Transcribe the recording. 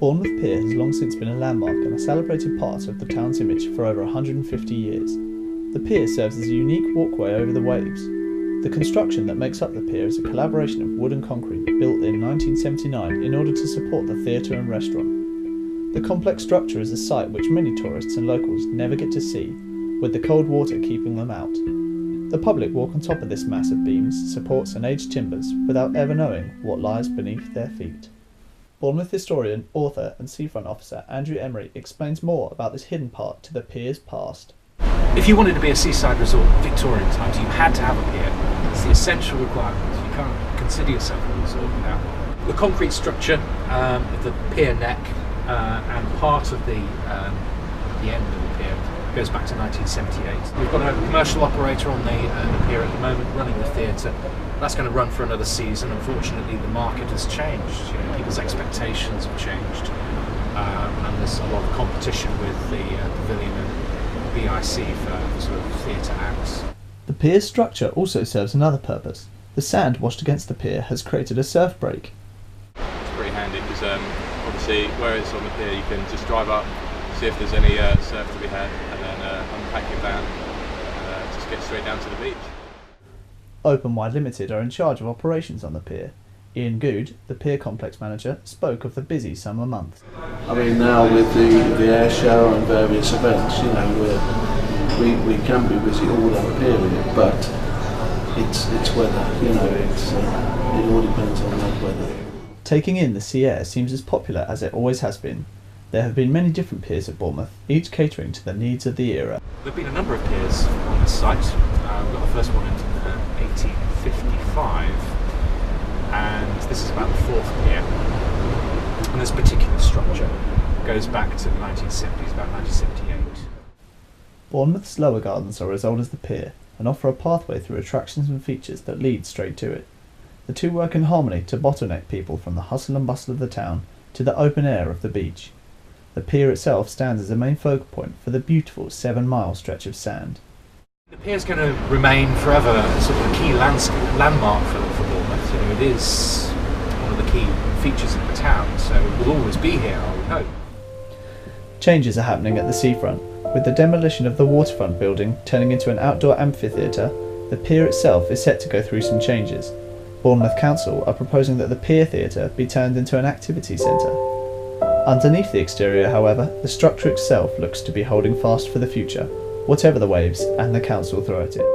Bournemouth Pier has long since been a landmark and a celebrated part of the town's image for over 150 years. The pier serves as a unique walkway over the waves. The construction that makes up the pier is a collaboration of wood and concrete built in 1979 in order to support the theatre and restaurant. The complex structure is a sight which many tourists and locals never get to see, with the cold water keeping them out. The public walk on top of this mass of beams, supports and aged timbers without ever knowing what lies beneath their feet. Bournemouth historian, author and seafront officer Andrew Emery explains more about this hidden part to the pier's past. If you wanted to be a seaside resort in Victorian times, you had to have a pier. It's the essential requirement. You can't consider yourself a resort without. The concrete structure of the pier neck and part of the end of the pier goes back to 1978. We've got a commercial operator on the pier at the moment running the theatre. That's going to run for another season. Unfortunately, the market has changed. People's expectations have changed, and there's a lot of competition with the pavilion and BIC for sort of theatre acts. The pier's structure also serves another purpose. The sand washed against the pier has created a surf break. It's pretty handy because obviously where it's on the pier you can just drive up, see if there's any surf to be had, and then unpack your van and just get straight down to the beach. Open Wide Limited are in charge of operations on the pier. Ian Good, the pier complex manager, spoke of the busy summer months. I mean, now with the air show and various events, we can be busy all that period, but it's weather, it all depends on that weather. Taking in the sea air seems as popular as it always has been. There have been many different piers at Bournemouth, each catering to the needs of the era. There have been a number of piers on this site. We've got the first one in 1855, and this is about the fourth pier. And this particular structure goes back to the 1970s, about 1978. Bournemouth's lower gardens are as old as the pier and offer a pathway through attractions and features that lead straight to it. The two work in harmony to bottleneck people from the hustle and bustle of the town to the open air of the beach. The pier itself stands as a main focal point for the beautiful 7-mile stretch of sand. The pier is going to remain forever sort of a key landmark for Bournemouth. It is one of the key features of the town, so it will always be here, I would hope. Changes are happening at the seafront, with the demolition of the waterfront building turning into an outdoor amphitheatre. The pier itself is set to go through some changes. Bournemouth Council are proposing that the Pier Theatre be turned into an activity centre. Underneath the exterior, however, the structure itself looks to be holding fast for the future, whatever the waves and the council throw at it.